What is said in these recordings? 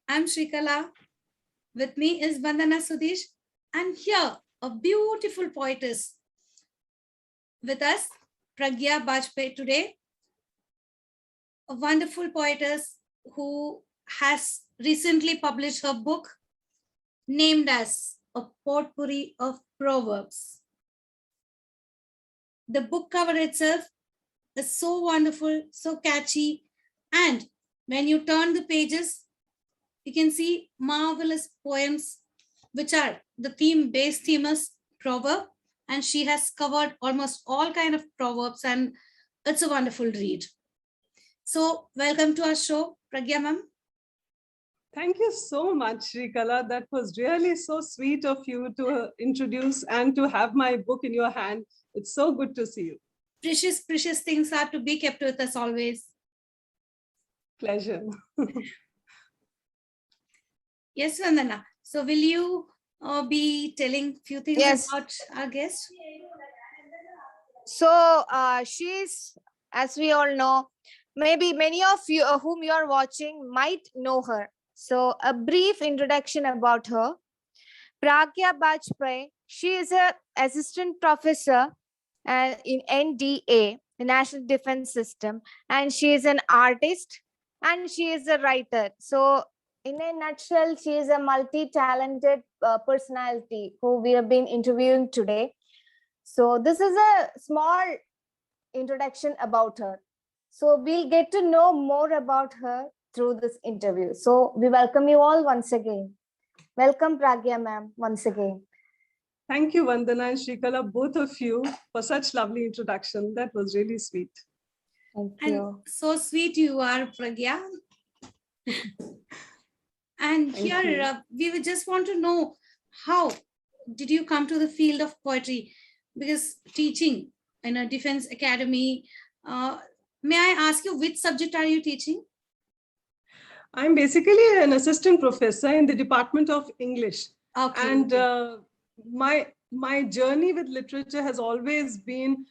I'm Sreekala. With me is Vandana, Sudheesh, and here a beautiful poetess with us, Pragya Bajpayee today, a wonderful poetess who has recently published her book named as A Potpourri of Proverbs. The book cover itself is so wonderful, so catchy, and when you turn the pages, you can see marvelous poems, which are the base theme is proverb, and she has covered almost all kind of proverbs, and it's a wonderful read. So, welcome to our show, Pragya ma'am. Thank you so much, Sreekala. That was really so sweet of you to introduce and to have my book in your hand. It's so good to see you. Precious things are to be kept with us always. Pleasure. Yes, Vandana. So, will you be telling few things about our guest? So she's, as we all know, maybe many of you whom you are watching might know her. So a brief introduction about her. Pragya Bajpayee, she is an assistant professor in NDA, the National Defense System, and she is an artist and she is a writer. So in a nutshell, she is a multi-talented personality who we have been interviewing today. So this is a small introduction about her. So we'll get to know more about her through this interview. So we welcome you all once again. Welcome, Pragya ma'am, once again. Thank you, Vandana and Sreekala, both of you, for such lovely introduction. That was really sweet. Thank And you. so sweet you are, Pragya. And Thank here you. We would just want to know, how did you come to the field of poetry? Because teaching in a defense academy, may I ask you, which subject are you teaching? I'm basically an assistant professor in the Department of English. Okay. And my journey with literature has always been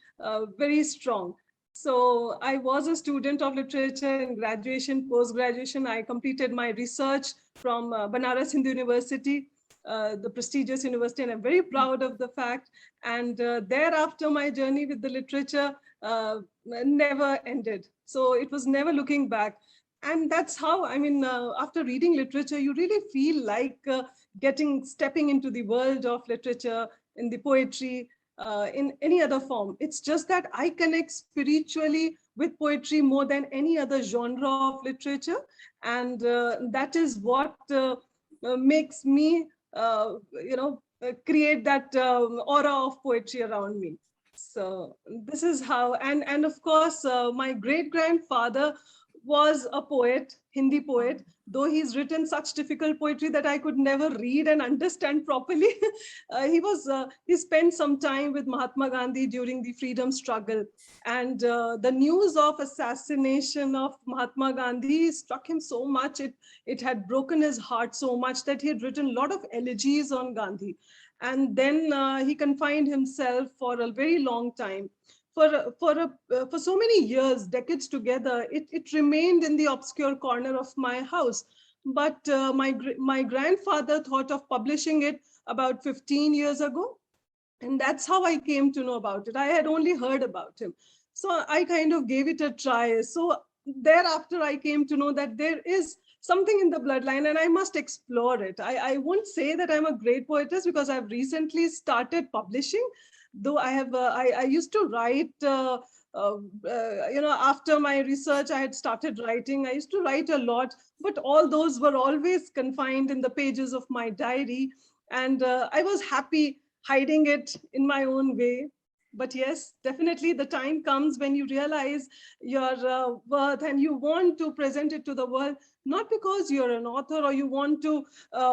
very strong. So I was a student of literature in graduation, post-graduation. I completed my research from Banaras Hindu University, the prestigious university, and I'm very proud of the fact. And thereafter, my journey with the literature never ended. So it was never looking back. And that's how, I mean, after reading literature, you really feel like stepping into the world of literature, in the poetry, in any other form. It's just that I connect spiritually with poetry more than any other genre of literature. And that is what makes me, create that aura of poetry around me. So this is how, and of course, my great-grandfather was a poet, Hindi poet, though he's written such difficult poetry that I could never read and understand properly. He spent some time with Mahatma Gandhi during the freedom struggle. And the news of assassination of Mahatma Gandhi struck him so much. It had broken his heart so much that he had written a lot of elegies on Gandhi. And then he confined himself for a very long time. For so many years, decades together, it remained in the obscure corner of my house. But my grandfather thought of publishing it about 15 years ago. And that's how I came to know about it. I had only heard about him. So I kind of gave it a try. So thereafter, I came to know that there is something in the bloodline and I must explore it. I won't say that I'm a great poetess because I've recently started publishing, though I used to write, after my research, I had started writing. I used to write a lot, but all those were always confined in the pages of my diary. And I was happy hiding it in my own way. But yes, definitely the time comes when you realize your worth and you want to present it to the world, not because you're an author or you want to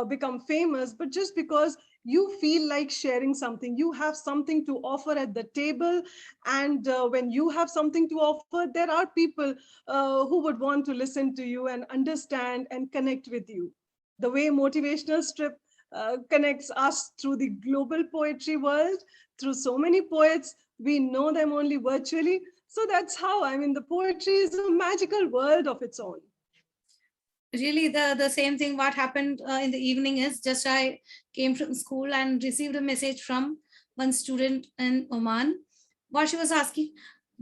become famous, but just because you feel like sharing something. You have something to offer at the table. And when you have something to offer, there are people who would want to listen to you and understand and connect with you. The way motivational strip connects us through the global poetry world, through so many poets. We know them only virtually. So that's how, I mean, the poetry is a magical world of its own. really the same thing what happened in the evening is just I came from school and received a message from one student in Oman. What she was asking,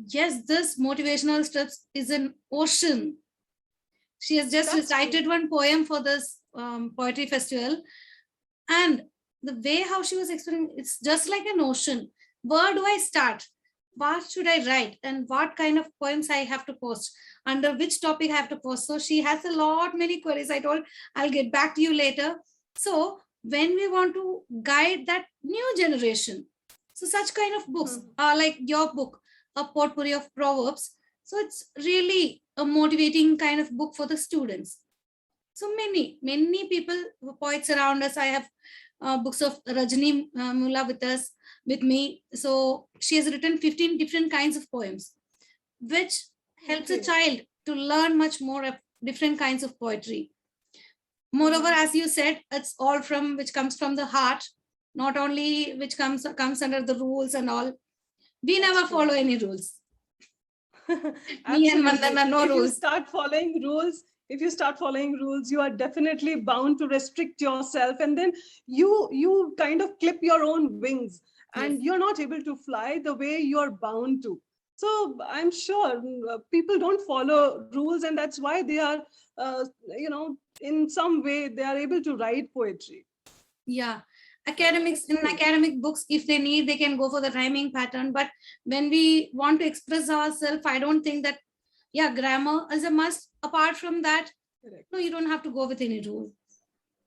yes, this motivational steps is an ocean. She has just That's recited true. one poem for this poetry festival, and the way how she was explaining, it's just like an ocean. Where do I start? What should I write? And what kind of poems I have to post? Under which topic I have to post? So she has a lot many queries. I told I'll get back to you later. So when we want to guide that new generation, so such kind of books are like your book, a potpourri of proverbs. So it's really a motivating kind of book for the students. So many people, poets around us. I have books of Rajni Mula with me. So she has written 15 different kinds of poems, which helps a Okay. child to learn much more of different kinds of poetry. Moreover, as you said, it's all from which comes from the heart, not only which comes under the rules and all. We That's never true. follow any rules. Me and Absolutely. Vandana, no If you rules. start following rules, you are definitely bound to restrict yourself, and then you kind of clip your own wings, Yes. and you're not able to fly the way you're bound to. So I'm sure people don't follow rules, and that's why they are, in some way they are able to write poetry. Yeah, academics, in True. academic books, if they need, they can go for the rhyming pattern. But when we want to express ourselves, I don't think that, yeah, grammar is a must. Apart from that, Correct. no, you don't have to go with any rule.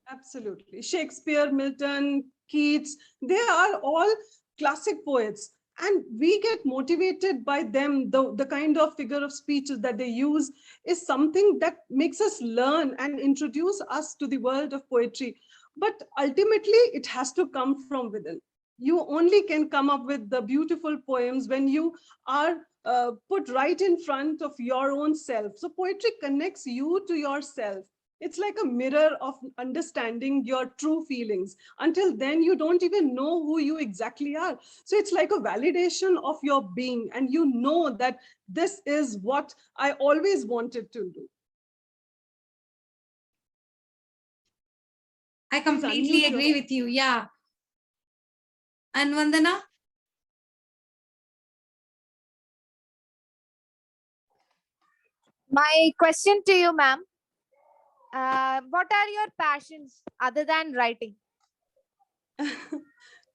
Absolutely. Shakespeare, Milton, Keats, they are all classic poets. And we get motivated by them. The kind of figure of speeches that they use is something that makes us learn and introduce us to the world of poetry. But ultimately, it has to come from within. You only can come up with the beautiful poems when you are put right in front of your own self. So, poetry connects you to yourself. It's like a mirror of understanding your true feelings. Until then, you don't even know who you exactly are. So it's like a validation of your being, and you know that this is what I always wanted to do. I Please completely unmute agree yourself. with you. Yeah. And Vandana, My question to you, ma'am, what are your passions other than writing?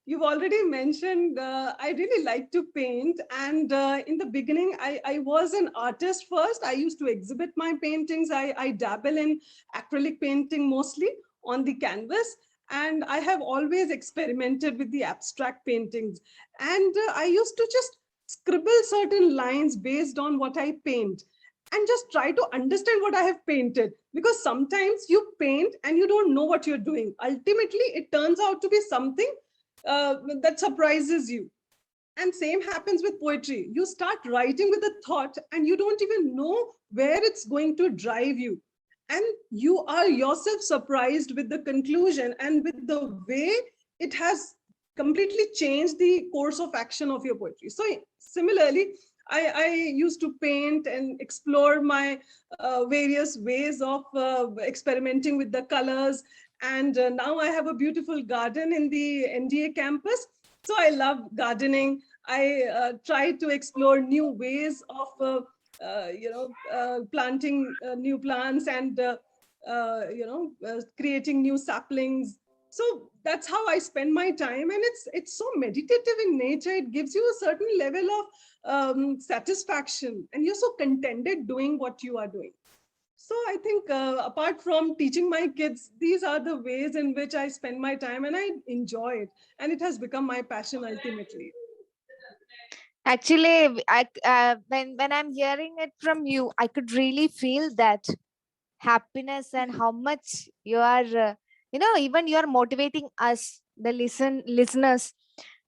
You've already mentioned I really like to paint. And in the beginning, I was an artist first. I used to exhibit my paintings. I dabble in acrylic painting mostly on the canvas. And I have always experimented with the abstract paintings. And I used to just scribble certain lines based on what I paint and just try to understand what I have painted. Because sometimes you paint and you don't know what you're doing. Ultimately, it turns out to be something that surprises you. And same happens with poetry. You start writing with a thought and you don't even know where it's going to drive you. And you are yourself surprised with the conclusion and with the way it has completely changed the course of action of your poetry. So, similarly, I used to paint and explore my various ways of experimenting with the colors. And now I have a beautiful garden in the NDA campus. So I love gardening. I try to explore new ways of, planting new plants and, creating new saplings. So that's how I spend my time, and it's so meditative in nature. It gives you a certain level of satisfaction, and you're so contented doing what you are doing. So I think apart from teaching my kids, these are the ways in which I spend my time, and I enjoy it. And it has become my passion ultimately. Actually, when I'm hearing it from you, I could really feel that happiness and how much you are, even you are motivating us, the listeners.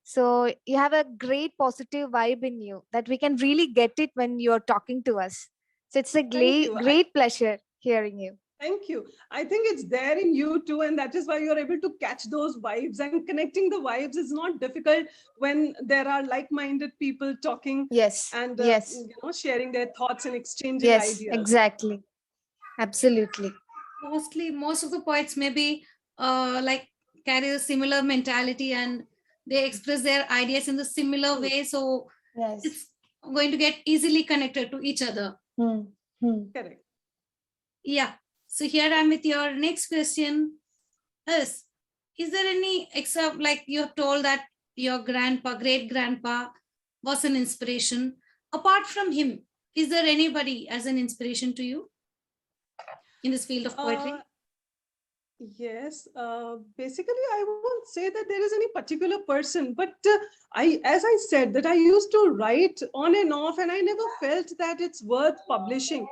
So you have a great positive vibe in you that we can really get it when you're talking to us. So it's a Thank you. great pleasure hearing you. Thank you. I think it's there in you too, and that is why you're able to catch those vibes. And connecting the vibes is not difficult when there are like-minded people talking Yes, and yes, sharing their thoughts and exchanging yes, ideas. exactly. Absolutely. mostly most of the poets maybe like carry a similar mentality, and they express their ideas in the similar Hmm. way, so Yes. it's going to get easily connected to each other. Correct. Yeah, so here I'm with your next question. Is there any except like you have told that your grandpa, great grandpa was an inspiration? Apart from him, is there anybody as an inspiration to you in this field of Uh, poetry? Yes, basically, I won't say that there is any particular person, but as I said, that I used to write on and off, and I never felt that it's worth publishing.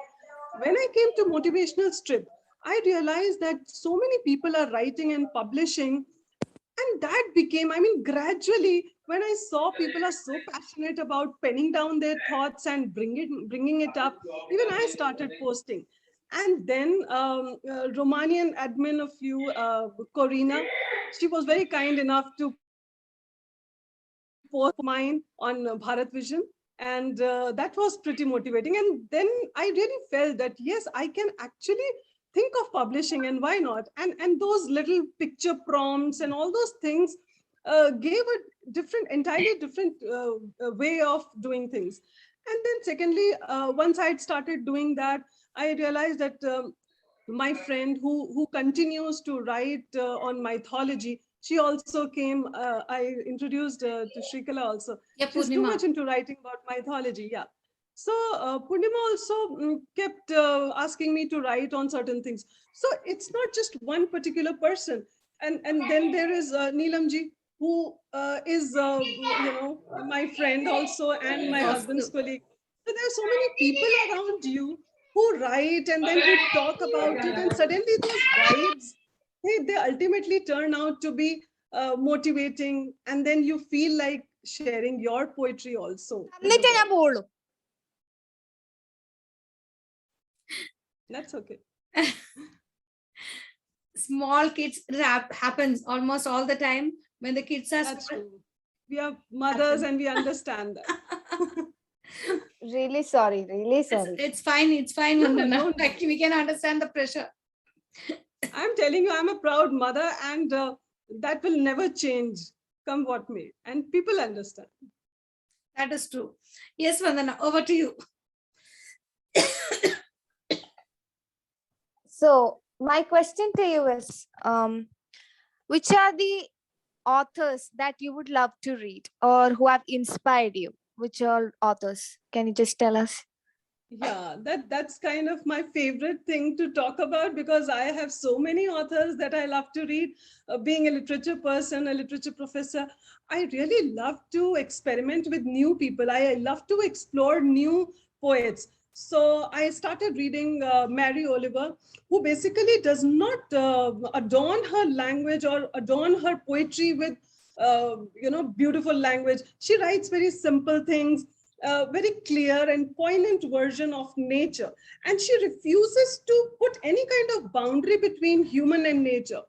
When I came to motivational strip, I realized that so many people are writing and publishing, and that became, I mean, gradually, when I saw people are so passionate about penning down their thoughts and bringing it up, even I started posting. And then Romanian admin of you, Corina, she was very kind enough to post mine on Bharat Vision. And that was pretty motivating. And then I really felt that, yes, I can actually think of publishing, and why not? And those little picture prompts and all those things gave a entirely different way of doing things. And then secondly, once I'd started doing that, I realized that my friend who continues to write on mythology, she also came. I introduced to Sreekala also. Yeah, She's too Purnima. much into writing about mythology. Yeah. So Purnima also kept asking me to write on certain things. So it's not just one particular person. And then there is Neelamji, who is my friend also and my husband's Also, colleague. So there are so many people around you who write and then who talk about it, and suddenly those vibes, they ultimately turn out to be motivating, and then you feel like sharing your poetry also with the എന്നിട്ടേ ഞാൻ world. പോവുള്ളൂ. That's okay. small kids rap happens almost all the time when the kids are That's small. true. We are mothers Happens. and we understand that. Really sorry, really sorry. It's fine. It's fine, No, no, Vandana. don't. Like we can understand the pressure. I'm telling you, I'm a proud mother, and that will never change, come what may. And people understand. That is true. Yes, Vandana, over to you. So my question to you is, which are the authors that you would love to read or who have inspired you? Which are authors? Can you just tell us? Yeah, that's kind of my favorite thing to talk about, because I have so many authors that I love to read. Being a literature person, a literature professor, I really love to experiment with new people. I love to explore new poets. So I started reading Mary Oliver, who basically does not adorn her language or adorn her poetry with beautiful language. She writes very simple things, very clear and poignant version of nature. And she refuses to put any kind of boundary between human and nature.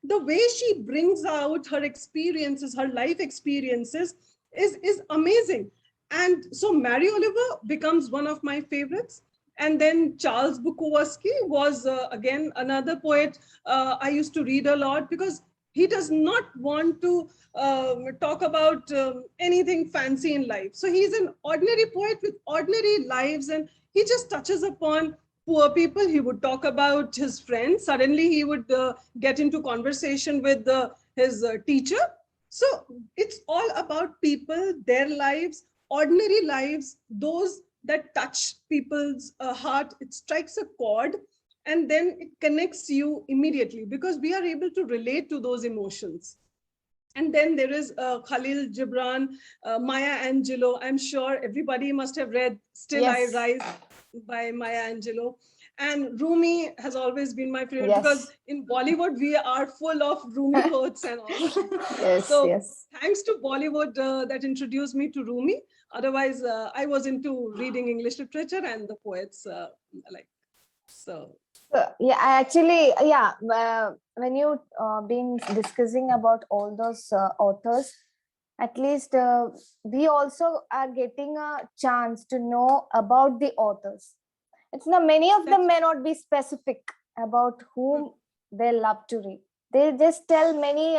The way she brings out her experiences, her life experiences, is amazing. And so Mary Oliver becomes one of my favorites. And then Charles Bukowski was again another poet I used to read a lot, because he does not want to talk about anything fancy in life. So he's an ordinary poet with ordinary lives, and he just touches upon poor people. He would talk about his friends. Suddenly, he would get into conversation with his teacher. So it's all about people, their lives, ordinary lives, those that touch people's heart. It strikes a chord, and then it connects you immediately, because we are able to relate to those emotions. And then there is Khalil Gibran, Maya Angelou. I'm sure everybody must have read Still I Yes. Rise by Maya Angelou. And Rumi has always been my favorite, Yes. because in Bollywood, we are full of Rumi quotes and all. Yes, So yes. thanks to Bollywood that introduced me to Rumi. Otherwise, I was into reading English literature and the poets like. So Yeah, I actually, yeah, when you been discussing about all those authors, at least we also are getting a chance to know about the authors. It's not, many of them may not be specific about whom they love to read. They just tell many,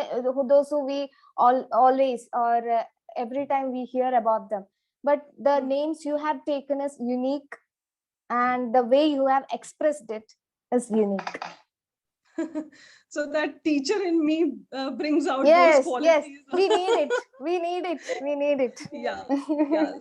those who we always or every time we hear about them. But the names you have taken is unique, and the way you have expressed it is unique. So that teacher in me brings out those Yes, qualities. yes, we need it. We need it. We need it. Yeah, yeah.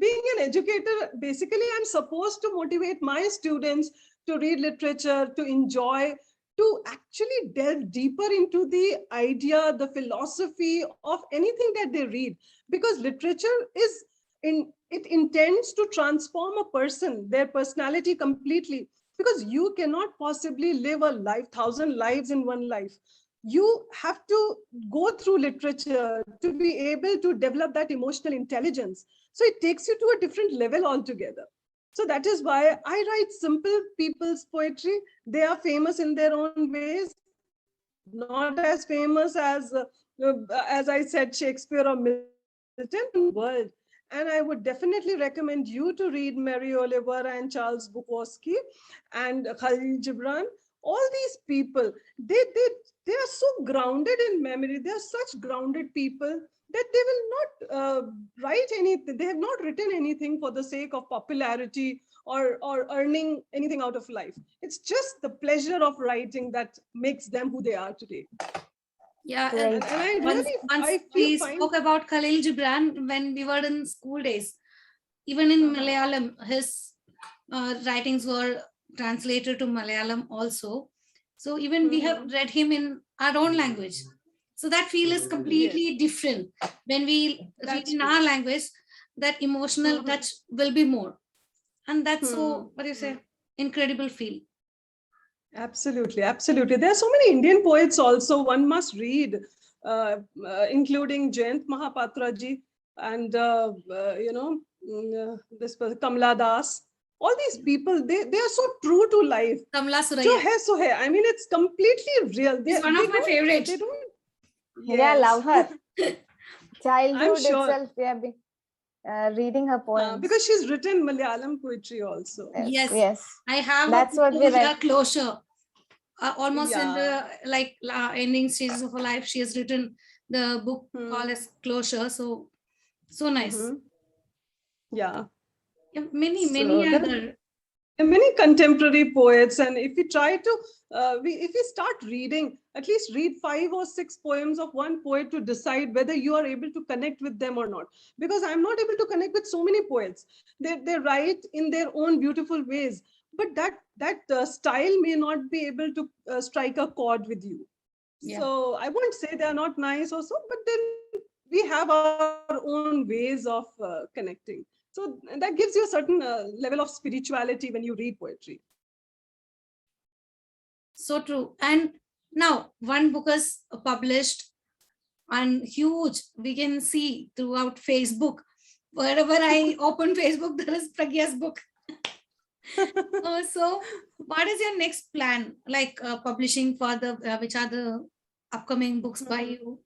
Being an educator, basically, I'm supposed to motivate my students to read literature, to enjoy, to actually delve deeper into the idea, the philosophy of anything that they read. Because literature it intends to transform a person, their personality completely. Because you cannot possibly live a life, 1,000 lives in one life. You have to go through literature to be able to develop that emotional intelligence. So it takes you to a different level altogether. So that is why I write simple people's poetry. They are famous in their own ways, not as famous as I said, Shakespeare or Milton, world. And I would definitely recommend you to read Mary Oliver and Charles Bukowski and Khalil Gibran. All these people, they are so grounded in memory. They are such grounded people that they will not write anything. They have not written anything for the sake of popularity or earning anything out of life. It's just the pleasure of writing that makes them who they are today. Yeah, Great. And I once, really, once I we feel spoke about Khalil Gibran when we were in school days. Even in Malayalam, his writings were translated to Malayalam also. So even we have read him in our own language. So that feel is completely different. When we read in our language, that emotional touch will be more. And that's so, what do you say, incredible feel. Absolutely, absolutely. There are so many Indian poets also one must read, including Jayant Mahapatra ji and this Kamla Das. All these people, they are so true to life. Kamla Jo Suraya hai so hai. I mean, it's completely real. is one of my favorites. They don't. Yeah, Yes. love her. Childhood I'm sure. itself, we have been reading her poems. Because she's written Malayalam poetry also. Yes, Yes. I have That's a what we poem, read. Closure. Almost in Yeah. the ending stages of her life, she has written the book called as Closure. So nice. Yeah. Yeah, many So there other. are many contemporary poets, and if we try to, if we start reading, at least read 5 or 6 poems of one poet to decide whether you are able to connect with them or not. Because I'm not able to connect with so many poets. They write in their own beautiful ways, but that style may not be able to strike a chord with you. Yeah. So I won't say they are not nice or so, but then we have our own ways of connecting. So that gives you a certain level of spirituality when you read poetry. So true. And now one book is published and huge. We can see throughout Facebook. Wherever I open Facebook, there is Pragya's book. So what is your next plan? Like publishing for the, which are the upcoming books by you?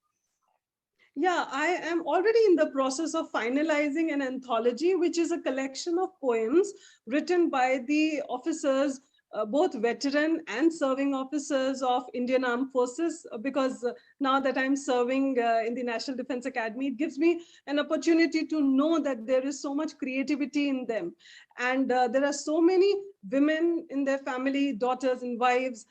Yeah, I am already in the process of finalizing an anthology, which is a collection of poems written by the officers, both veteran and serving officers of Indian Armed Forces, because now that I'm serving in the National Defense Academy, it gives me an opportunity to know that there is so much creativity in them. And there are so many women in their family, daughters and wives,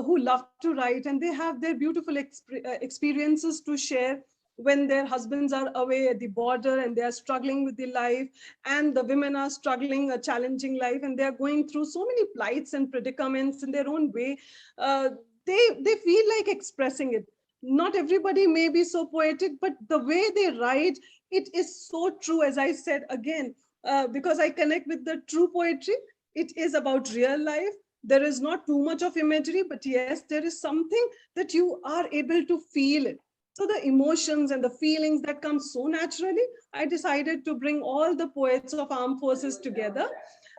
who love to write, and they have their beautiful experiences to share when their husbands are away at the border and they are struggling with the life, and the women are struggling a challenging life, and they are going through so many plights and predicaments in their own way. They feel like expressing it. Not everybody may be so poetic, but the way they write, it is so true. As I said again, because I connect with the true poetry, it is about real life. There is not too much of imagery, but yes, there is something that you are able to feel it. So the emotions and the feelings that come so naturally, I decided to bring all the poets of armed forces together.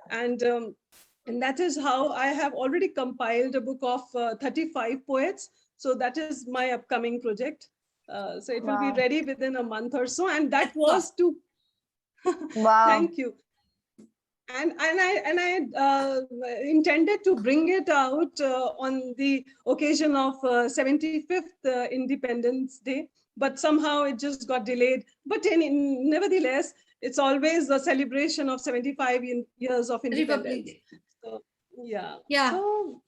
And that is how I have already compiled a book of 35 poets. So that is my upcoming project. So it will be Wow. ready within a month or so. And that was to, Wow. thank you. I intended to bring it out on the occasion of 75th Independence Day, but somehow it just got delayed. But nevertheless, it's always a celebration of 75 years of Republic independence. Day. So, yeah. Yeah. So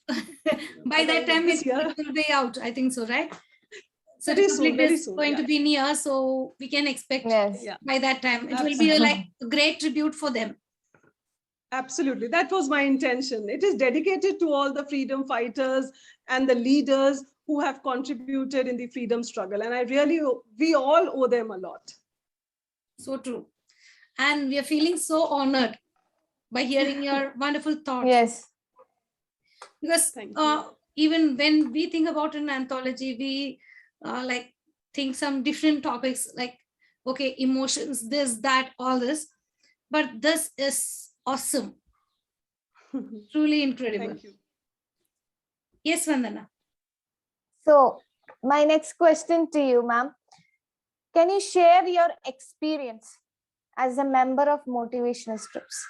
By that time, this it year, will be out. I think so, right? So very Republic soon, Day very is soon. going Yeah, to be near, so we can expect Yes. yeah, by that time it will be absolutely. like a great tribute for them. Absolutely. That was my intention. It is dedicated to all the freedom fighters and the leaders who have contributed in the freedom struggle. And we all owe them a lot. So true. And we are feeling so honored by hearing your wonderful thoughts. Yes. Because Thank you. even when we think about an anthology, we like think some different topics like, okay, emotions, this, that, all this. But this is awesome. Truly incredible. Thank you. Yes, Vandana. So, my next question to you, ma'am. Can you share your experience as a member of motivational strips?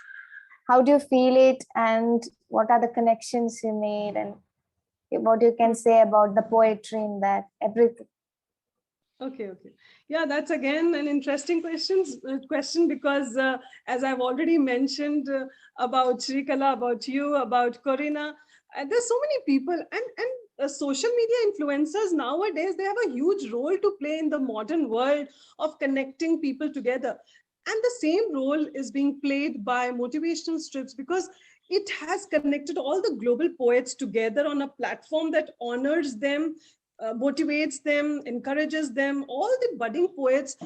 How do you feel it, and what are the connections you made, and what you can say about the poetry in that, everything? Okay. Yeah, that's again an interesting question because as I've already mentioned about Sreekala, about you, about Corina, there's so many people and social media influencers nowadays, they have a huge role to play in the modern world of connecting people together. And the same role is being played by motivational strips because it has connected all the global poets together on a platform that honors them, motivates them, encourages them, all the budding poets,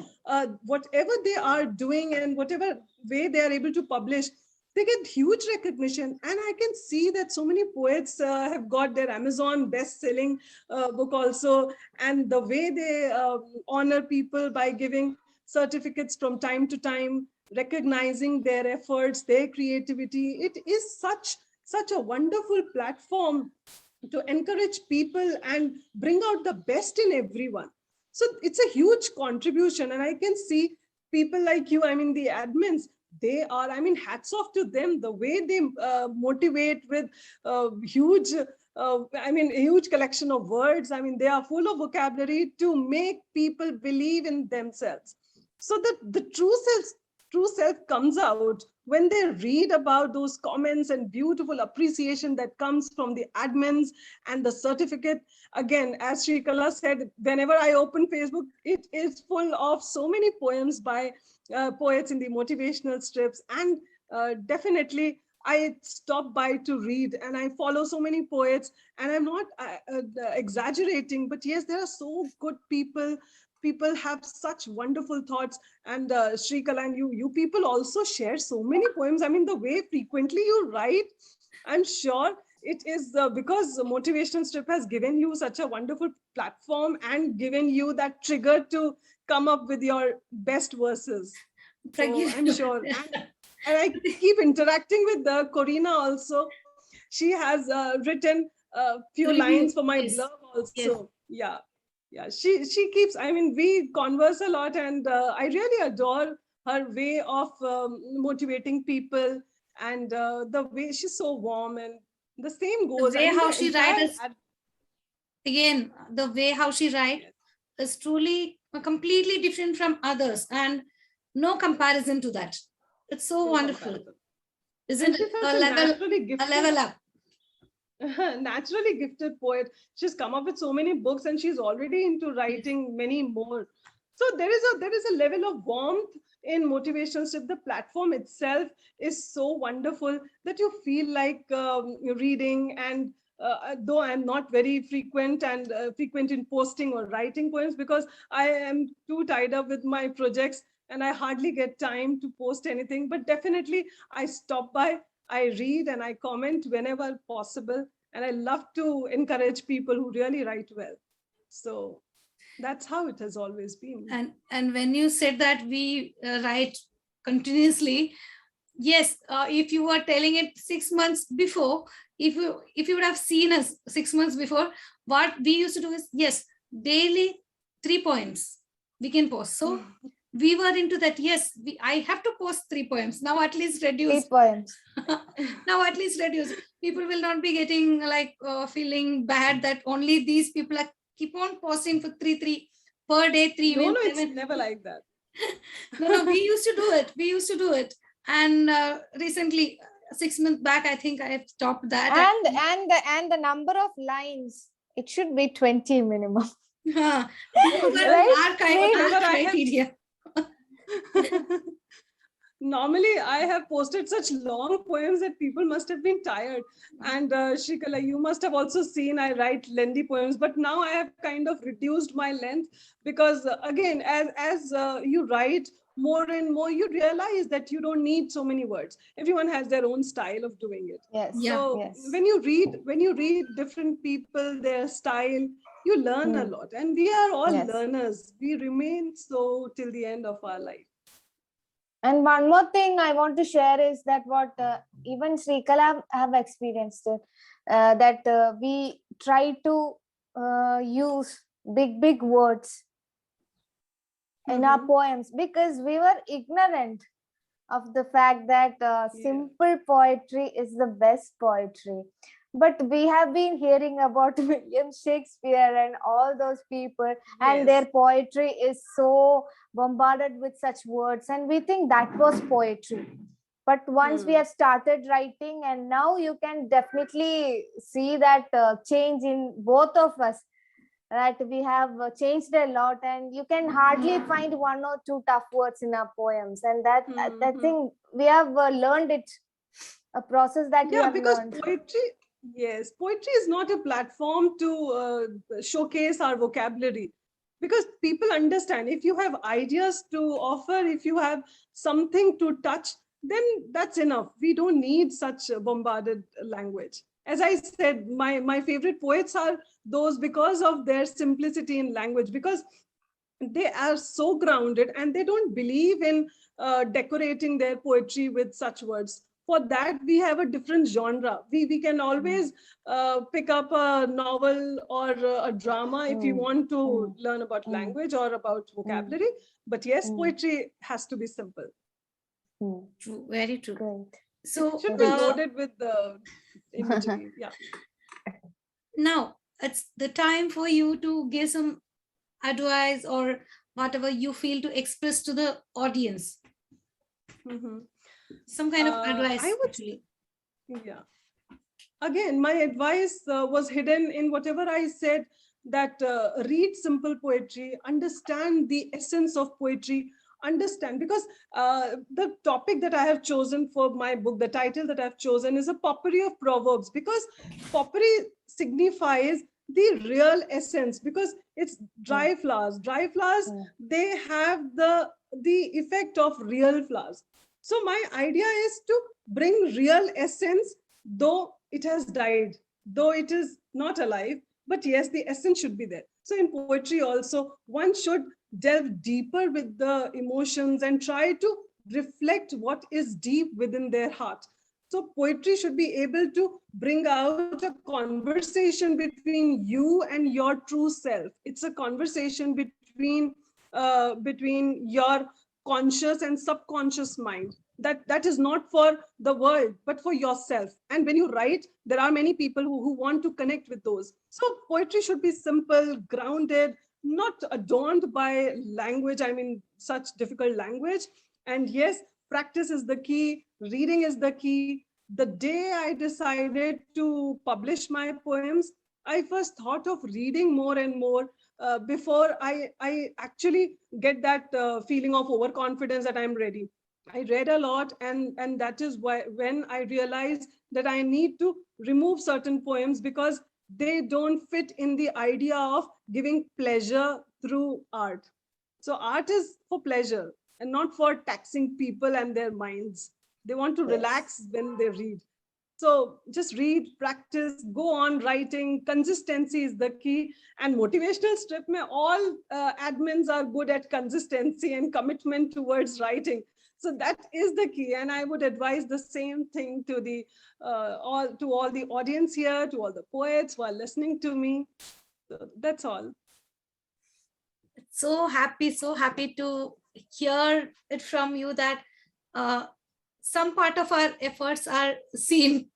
whatever they are doing and whatever way they are able to publish, they get huge recognition. And I can see that so many poets have got their Amazon best-selling book also. And the way they honor people by giving certificates from time to time, recognizing their efforts, their creativity, it is such a wonderful platform to encourage people and bring out the best in everyone. So it's a huge contribution. And I can see people like you, I mean, the admins, they are, I mean, hats off to them, the way they motivate with huge, huge collection of words. I mean, they are full of vocabulary to make people believe in themselves. So that the true self comes out when they read about those comments and beautiful appreciation that comes from the admins and the certificate. Again, as Sreekala said, whenever I open Facebook, it is full of so many poems by poets in the motivational strips. And definitely, I stop by to read and I follow so many poets. And I'm not exaggerating, but yes, there are so good people. People have such wonderful thoughts. And Sreekala and you people also share so many poems. I mean, the way frequently you write, I'm sure it is because the motivational strip has given you such a wonderful platform and given you that trigger to come up with your best verses. So I'm sure. And I keep interacting with the Corina also. She has written a few lines for my blog also. Yes. Yeah. She keeps, I mean, we converse a lot and I really adore her way of motivating people and the way she's so warm, and the same goes. The way I mean, how the she entire writes, again, the way how she writes is truly completely different from others, and no comparison to that. It's so wonderful, comparison. isn't And it? she's such a naturally gifted, a level up. naturally gifted poet. She's come up with so many books and she's already into writing many more. So there is a level of warmth in motivational strip. The platform itself is so wonderful that you feel like reading. And though I'm not very frequent in posting or writing poems because I am too tied up with my projects and I hardly get time to post anything, but definitely I stop by, I read and I comment whenever possible. And I love to encourage people who really write well. So that's how it has always been. And when you said that we write continuously, yes, if you were telling it 6 months before, if you would have seen us 6 months before, what we used to do is, yes, daily 3 poems we can post. So we were into that. Yes, I have to post 3 poems now, at least reduce. 3 poems. Now at least reduce. People will not be getting like feeling bad that only these people are keep on posting for three per day, three No, wins, no, it's seven. never like that. No, we used to do it. And recently, 6 months back, I think I have stopped that. And the number of lines, it should be 20 minimum. These were Right? our kind Whatever our I have- criteria. Normally, I have posted such long poems that people must have been tired. And Sreekala, you must have also seen I write lengthy poems, but now I have kind of reduced my length because, again, as you write more and more, you realize that you don't need so many words. Everyone has their own style of doing it. Yes. Yeah. So Yes. when you read different people, their style, you learn a Hmm. lot. And we are all Yes. learners. We remain so till the end of our life. And one more thing I want to share is that what even Sreekala have experienced it, that we try to use big words in our Mhm. poems because we were ignorant of the fact that Yeah. simple poetry is the best poetry. But we have been hearing about William Shakespeare and all those people, and their Yes. poetry is so bombarded with such words, and we think that was poetry. But once we Hmm. have started writing, and now you can definitely see that change in both of us, that we have changed a lot, and you can hardly find one or two tough words in our poems, and that Mhm. thing we have learned it, a process that we Yeah, have because learned. poetry is not a platform to showcase our vocabulary. Because people understand if you have ideas to offer, if you have something to touch, then that's enough. We don't need such a bombarded language. As I said, my favorite poets are those because of their simplicity in language, because they are so grounded and they don't believe in decorating their poetry with such words. For that, we have a different genre. We can always pick up a novel or a drama if you want to learn about language or about vocabulary. But yes, poetry has to be simple. True, very true. Great. So Should be loaded with the imagery. Yeah. now it's the time for you to give some advice or whatever you feel to express to the audience. Mhm. Some kind of advice, I would, actually. yeah. Again, my advice was hidden in whatever I said, that read simple poetry, understand the essence of poetry, understand, because the topic that I have chosen for my book, the title that I've chosen is a potpourri of proverbs, because potpourri signifies the real essence, because it's dry flowers. Dry flowers, they have the effect of real flowers. So my idea is to bring real essence, though it has died, though it is not alive, but yes, the essence should be there. So in poetry also, one should delve deeper with the emotions and try to reflect what is deep within their heart. So poetry should be able to bring out a conversation between you and your true self. It's a conversation between your conscious and subconscious mind, that is not for the world but for yourself. And when you write, there are many people who want to connect with those. So poetry should be simple, grounded, not adorned by language, I mean such difficult language. And yes, practice is the key, reading is the key. The day I decided to publish my poems, I first thought of reading more and more before I actually get that feeling of overconfidence that I'm ready. I read a lot, and that is why when I realized that I need to remove certain poems because they don't fit in the idea of giving pleasure through art. So art is for pleasure and not for taxing people and their minds. They want to Yes. relax when they read. So just read, practice, go on writing. Consistency is the key. And motivational strip, mein, all admins are good at consistency and commitment towards writing. So that is the key. And I would advise the same thing to the all the audience here, to all the poets who are listening to me. So that's all. So happy to hear it from you that some part of our efforts are seen.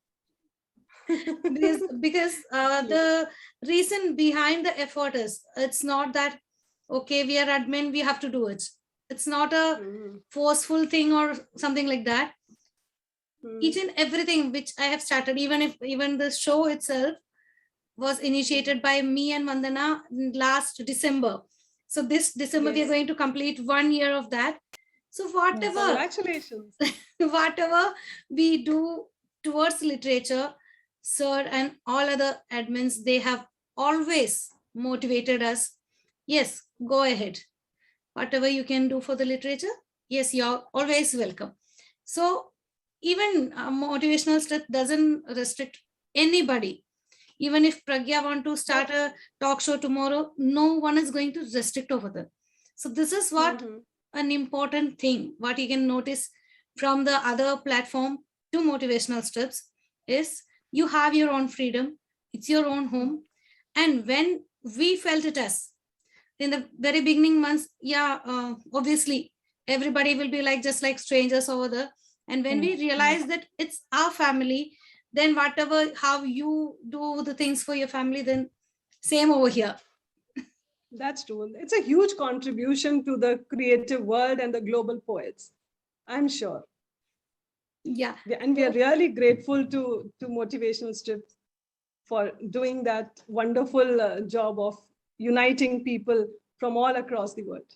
Because the reason behind the effort is, it's not that okay, we are admin, we have to do it. It's not a forceful thing or something like that. Each and everything which I have started, even the show itself was initiated by me and Vandana last December. So this December we are Yes. going to complete 1 year of that. So whatever Congratulations. whatever we do towards literature, sir and all other admins, they have always motivated us. Yes, go ahead. Whatever you can do for the literature, yes, you're always welcome. So even motivational stuff doesn't restrict anybody. Even if Pragya want to start a talk show tomorrow, no one is going to restrict over there. So this is what an important thing, what you can notice from the other platform to motivational strips is you have your own freedom. It's your own home. And when we felt it as in the very beginning months, obviously everybody will be like just like strangers over there. And when we realize that it's our family, then whatever how you do the things for your family, then same over here. That's true. It's a huge contribution to the creative world and the global poets, I'm sure. Yeah. And we are really grateful to Motivational Strips for doing that wonderful job of uniting people from all across the world.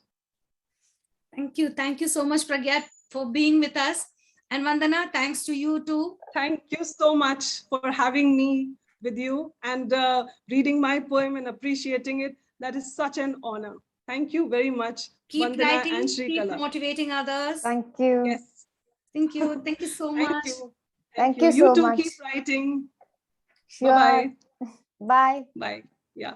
Thank you so much, Pragya, for being with us. And Vandana, thanks to you too. Thank you so much for having me with you and reading my poem and appreciating it. That is such an honor. Thank you very much, Keep Vandana writing, and keep Sreekala. motivating others. Thank you. Yes. Thank you. Thank you so Thank much. you. Thank you You so too much. keep writing. Sure. Bye-bye. Bye. Bye. Yeah.